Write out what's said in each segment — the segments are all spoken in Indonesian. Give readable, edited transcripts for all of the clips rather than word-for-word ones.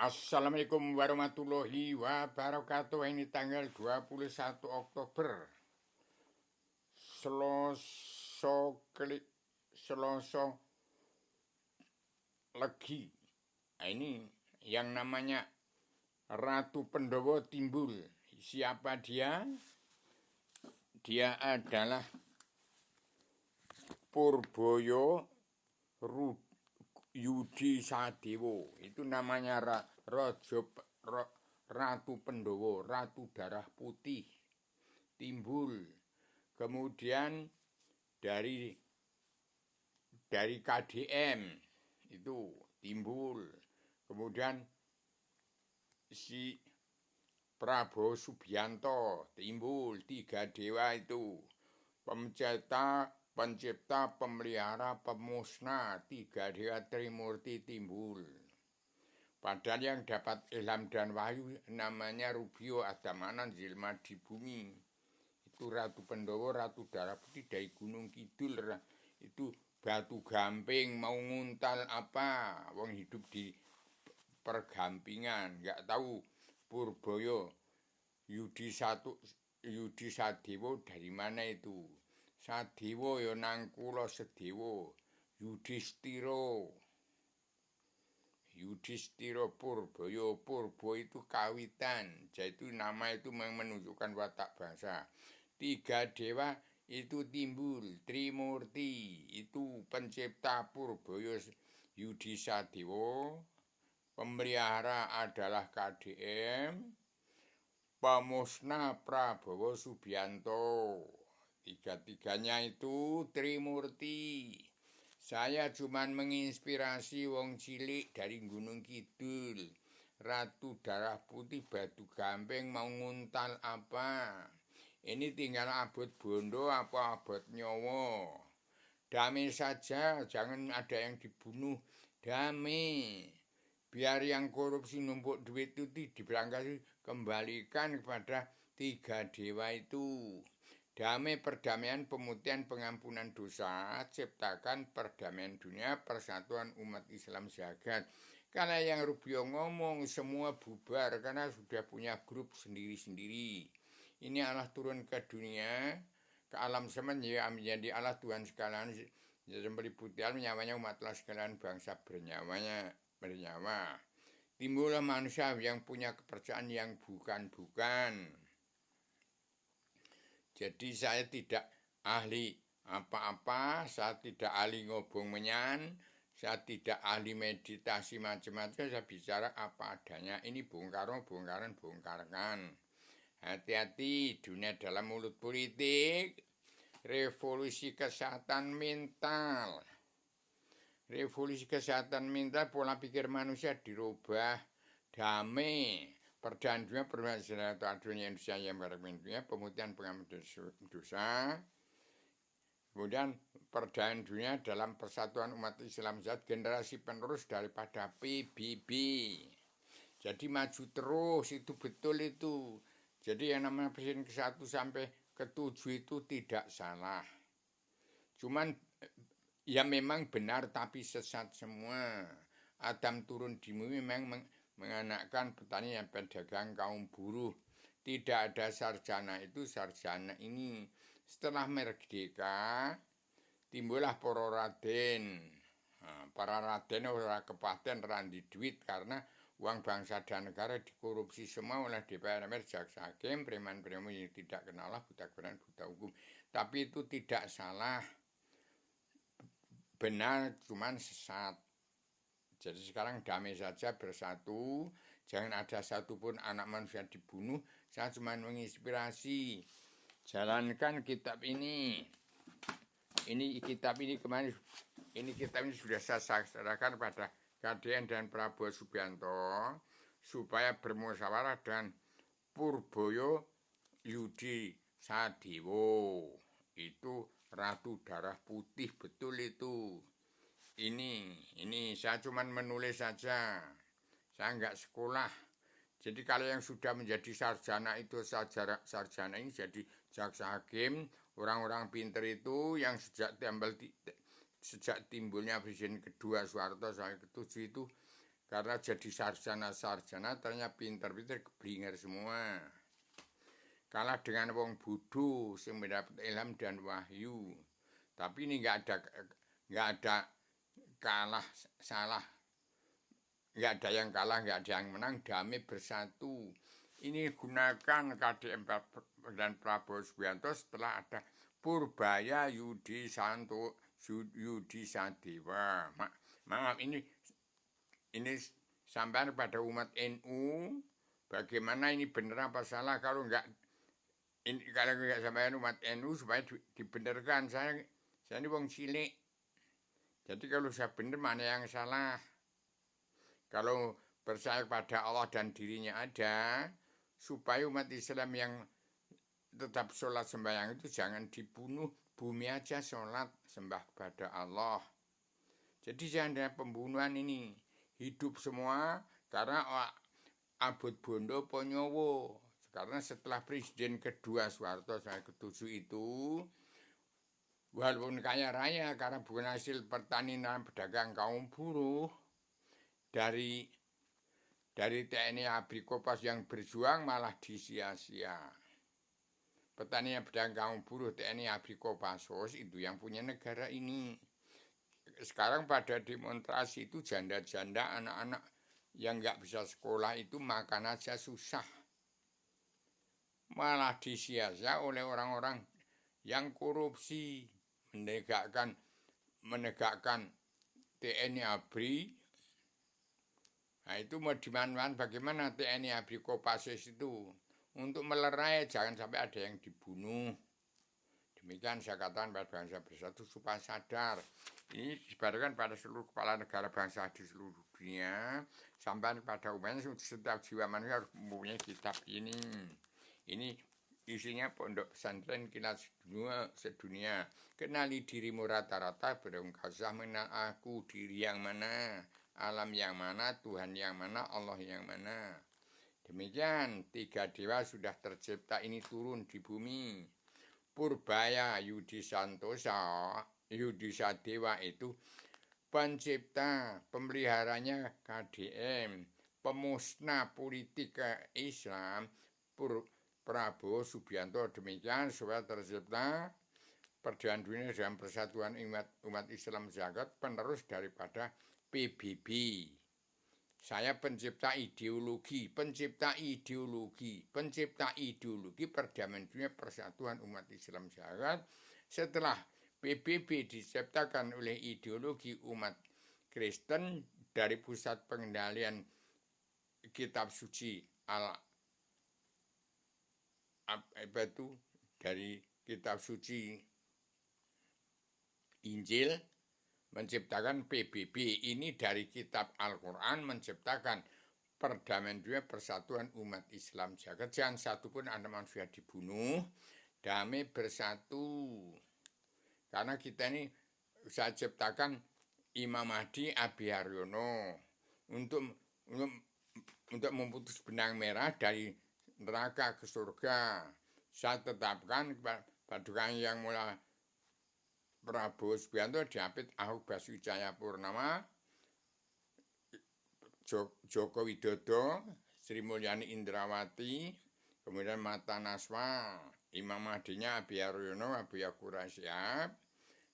Assalamualaikum warahmatullahi wabarakatuh. Ini tanggal 21 Oktober. Selasa Legi. Nah, ini yang namanya Ratu Pendowo timbul. Siapa dia? Dia adalah Purboyo Yudi Sadewo. Itu namanya Ratu Pendowo, Ratu Darah Putih timbul. Kemudian dari KDM itu timbul. Kemudian si Prabowo Subianto timbul. 3 dewa itu. Pencipta, pemelihara, pemusnah, 3 dewa Trimurti timbul. Padahal yang dapat ilham dan wahyu namanya Rubio Adamanan Zilma di bumi. Itu Ratu Pendowo, Ratu Darah Putih dari Gunung Kidul. Itu batu gamping, mau nguntal apa? Wong hidup di pergampingan, nggak tahu Purboyo Yudi Sadewo dari mana itu. Sadewo ya nangkulo Sedewo, Yudhistira Purboyo. Purbo itu kawitan, jadi nama itu menunjukkan watak bangsa. 3 dewa itu timbul. Trimurti itu pencipta Purboyo Yudi Sadewo, pemelihara adalah KDM, pemusnah Prabowo Subianto. 3-3-nya itu Trimurti. Saya cuman menginspirasi wong cilik dari Gunung Kidul. Ratu Darah Putih batu gamping mau nguntal apa? Ini tinggal abot bondo apa abot nyowo. Damai saja, jangan ada yang dibunuh. Damai. Biar yang korupsi numpuk duit itu diberangkasi, kembalikan kepada 3 dewa itu. Damai, perdamaian, pemutihan, pengampunan dosa, ciptakan perdamaian dunia, persatuan umat Islam jagat. Karena yang Rubio ngomong semua bubar karena sudah punya grup sendiri-sendiri. Ini Allah turun ke dunia, ke alam semesta menjadi Allah Tuhan sekalian, meliputi alam nyawanya umatlah sekalian bangsa bernyawa. Timbullah manusia yang punya kepercayaan yang bukan-bukan. Jadi saya tidak ahli apa-apa, saya tidak ahli ngobong menyan, saya tidak ahli meditasi macam-macam, saya bicara apa adanya. Ini bongkaran. Hati-hati, dunia dalam mulut politik, revolusi kesehatan mental. Revolusi kesehatan mental, pola pikir manusia dirubah, damai. Perdamaian dunia, permasalahan dunia Indonesia yang berkembang dunia, pemutihan pengampunan dosa. Kemudian perdamaian dunia dalam persatuan umat Islam zat, generasi penerus daripada PBB. Jadi maju terus, itu betul itu. Jadi yang namanya presiden ke-1 sampai ke-7 itu tidak salah. Cuman ya memang benar tapi sesat semua. Adam turun di bumi memang menganakkan petani dan pedagang kaum buruh. Tidak ada sarjana itu, sarjana ini. Setelah merdeka, timbullah para raden. Para raden ora kepaten randi duit karena uang bangsa dan negara dikorupsi semua oleh DPR, jaksa hakim, preman-preman yang tidak kenal Allah, buta Quran, buta hukum. Tapi itu tidak salah. Benar, cuman sesat. Jadi sekarang damai saja, bersatu, jangan ada satupun anak manusia dibunuh. Saya cuma menginspirasi. Jalankan kitab ini. Kitab ini kemarin, kitab ini sudah saya serahkan pada KDN dan Prabowo Subianto supaya bermusyawarah dan Purboyo Yudi Sadewo. Itu Ratu Darah Putih, betul itu. Ini saya cuma menulis saja. Saya enggak sekolah. Jadi kalau yang sudah menjadi sarjana itu sarjana ini jadi jaksa hakim, orang-orang pinter itu yang sejak timbulnya presiden kedua Soeharto sampai ke-7 itu Karena jadi sarjana-sarjana ternyata pinter-pinter keblinger semua. Kalah dengan wong bodoh yang mendapat ilham dan wahyu. Tapi ini nggak ada kalah salah. Nggak ada yang kalah, nggak ada yang menang, damai bersatu. Ini gunakan KDM dan Prabowo Subianto setelah ada Purbaya Yudi Sadewa. Maaf, ini sampai pada umat NU. Bagaimana ini benar apa salah? Kalau nggak sampai umat NU supaya dibenarkan. Saya ini wong cilik. Jadi kalau saya benar, mana yang salah? Kalau percaya pada Allah dan dirinya ada, supaya umat Islam yang tetap sholat sembahyang itu jangan dibunuh, bumi aja sholat sembah kepada Allah. Jadi jangan ada pembunuhan ini, hidup semua karena abot bondo ponyowo. Karena setelah presiden kedua Soeharto saya ketujuh itu, walaupun kaya raya karena bukan hasil pertanian pedagang kaum buruh, dari TNI ABRI Kopassus yang berjuang malah disia-sia. Petani yang pedagang kaum buruh TNI ABRI Kopassus itu yang punya negara ini. Sekarang pada demonstrasi itu janda-janda anak-anak yang nggak bisa sekolah itu makan aja susah. Malah disia-sia oleh orang-orang yang korupsi menegakkan TNI ABRI. Nah itu mau dimanfaatkan bagaimana TNI ABRI Kopassus itu untuk melerai jangan sampai ada yang dibunuh. Demikian saya katakan pada bangsa bersatu supaya sadar. Ini disebarkan pada seluruh kepala negara bangsa di seluruh dunia sampai pada umumnya setiap jiwa manusia harus mempunyai kitab ini. Ini isinya pondok pesantren kilat sedunia. Kenali dirimu rata-rata berungkasah mengenal aku, diri yang mana, alam yang mana, Tuhan yang mana, Allah yang mana. Demikian 3 dewa sudah tercipta ini turun di bumi. Purbaya Yudi Sadewa itu pencipta, pemeliharanya KDM, pemusnah politik Islam, Prabowo Subianto. Demikian supaya tercipta perdamaian dunia dalam persatuan umat Islam zakat, penerus daripada PBB. Saya pencipta ideologi perdamaian dunia persatuan umat Islam zakat. Setelah PBB diciptakan oleh ideologi umat Kristen dari pusat pengendalian kitab suci dari kitab suci Injil menciptakan PBB. Ini dari kitab Al-Quran menciptakan perdamaian dunia persatuan umat Islam jagat. Jangan satu pun anak manusia dibunuh, damai bersatu. Karena kita ini saya ciptakan Imam Mahdi Abi Haryono untuk memutus benang merah dari neraka ke surga. Saya tetapkan padukan yang mulai Prabowo Subianto diapit Ahok Basuki Cahayapurnama, Joko Widodo, Sri Mulyani Indrawati, kemudian Mata Naswa, Imam Mahdinya Abi Haryono, Abu Yakura Syihab,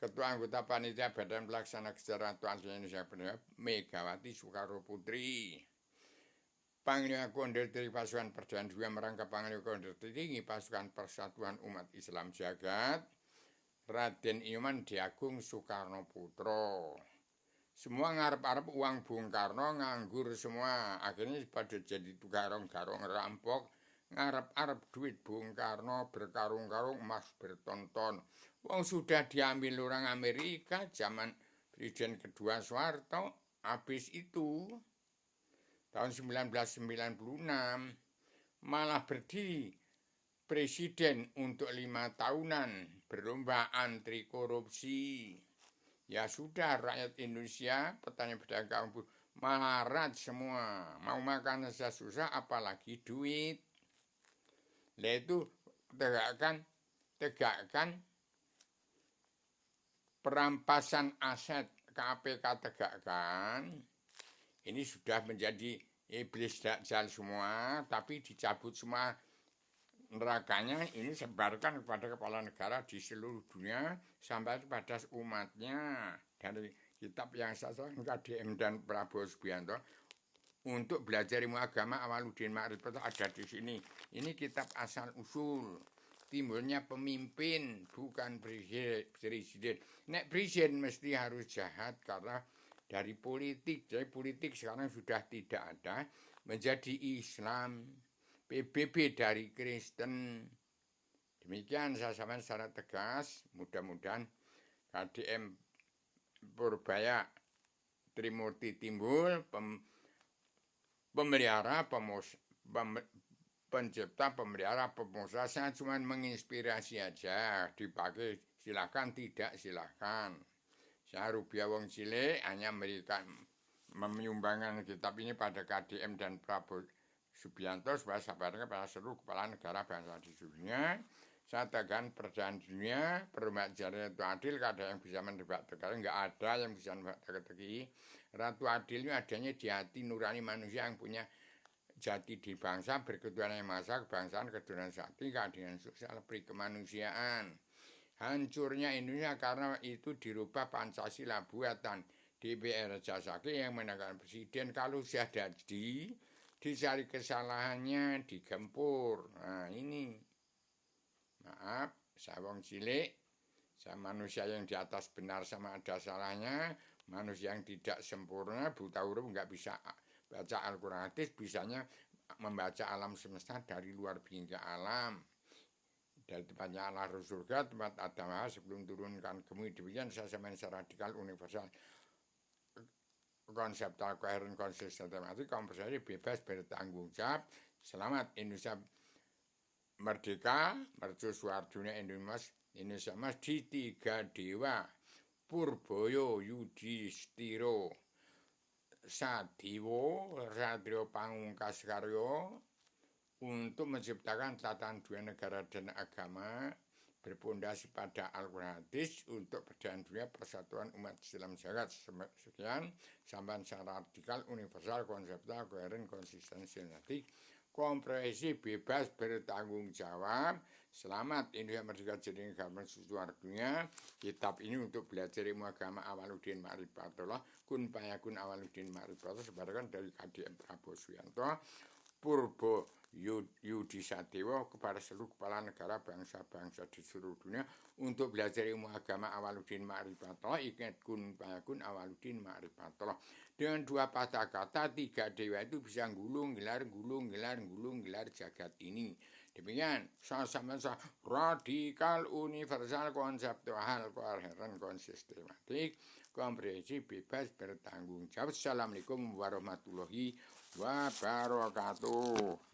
Ketua Anggota Panitia Badan Pelaksana Kesejahteraan Indonesia Megawati Soekarno Putri, Panglima Komandan Tinggi Pasukan Perdamaian Dunia merangkap Panglima Komandan Tinggi Pasukan Persatuan Umat Islam Jagat, Raden Iman Diagung Soekarno Putro. Semua ngarep-arep uang Bung Karno, nganggur semua. Akhirnya pada jadi garong-garong rampok, ngarep-arep duit Bung Karno berkarung-karung, emas bertonton. Wong sudah diambil orang Amerika zaman Presiden kedua Soeharto. Habis itu tahun 1996 malah berdiri presiden untuk 5 tahunan berlomba anti korupsi. Ya sudah, rakyat Indonesia, petani pedagang melarat semua, mau makan saja susah, apalagi duit. Lah itu tegakkan perampasan aset, KPK tegakkan. ini sudah menjadi iblis dajjal semua, tapi dicabut semua nerakanya, ini sebarkan kepada kepala negara di seluruh dunia sampai kepada umatnya. Dari kitab yang saya KDM dan Prabowo Subianto untuk belajar ilmu agama Awaludin Ma'rifatullah ada di sini. Ini kitab asal usul. Timbulnya pemimpin bukan presiden. Nek presiden mesti harus jahat karena dari politik. Jadi politik sekarang sudah tidak ada, menjadi Islam. PBB dari Kristen. Demikian saya sampaikan secara tegas. Mudah-mudahan KDM Purbaya Trimurti timbul, pemelihara, pencipta, pemelihara, pemusaha. Saya cuma menginspirasi aja. Dipakai silakan, tidak silakan. Saya Rubiah Wong Cilik hanya memberikan menyumbangkan kitab ini pada KDM dan Prabowo Subianto supaya sabarkan kepada seluruh kepala negara bangsa di dunia. Saya tekan perdana dunia, permajaran itu adil, ada yang bisa menebak teka, enggak ada yang bisa menebak teka-teki. Ratu adil itu adanya di hati nurani manusia yang punya jati di bangsa, berketuhanan yang masa, kebangsaan, ketuhanan sakti, keadilan sosial, peri kemanusiaan. Hancurnya Indonesia karena itu dirubah Pancasila buatan DPR Jasaki yang menegakkan presiden. Kalau sudah jadi dicari kesalahannya, digempur. Nah ini, maaf, saya wong cilik, saya manusia yang di atas benar sama ada salahnya, manusia yang tidak sempurna, buta huruf, nggak bisa baca Al-Quran hadis, bisanya membaca alam semesta dari luar hingga alam. Dari tempatnya Allah surga, tempat Adam sebelum turunkan kemudi. Demikian saya samain secara radikal universal. Konseptual koheren konsisten tematik komprehensif bebas bertanggung jawab. Selamat Indonesia merdeka, mercusuar dunia Indonesia Mas di tiga dewa Purboyo Yudhistira Sadiwo Satrio Pangungkas Karyo untuk menciptakan tatanan dua negara dan agama berpondasi pada Al-Quran hadis untuk perdamaian dunia persatuan umat Islam jagat. Sekian sampai secara radikal universal konseptual koheren konsisten sintetik komprehensif bebas bertanggung jawab. Selamat Indonesia merdeka jadi negara seluruh dunia. Kitab ini untuk belajar ilmu agama Awaludin Ma'rifatullah, kun payakun Awaludin Ma'rifatullah, sebarkan dari KDM Prabowo Subianto Purbo Yudi Sadewo kepada seluruh kepala negara bangsa-bangsa di seluruh dunia untuk belajar ilmu agama Awaludin Ma'rifatullah, ingat kun payakun Awaludin Ma'rifatullah. Dengan dua patah kata tiga dewa itu bisa gulung gelar jagat ini. Demikian sama-sama radikal universal konseptual koheren konsistematik komprehensif bebas bertanggung jawab. Assalamualaikum warahmatullahi wabarakatuh.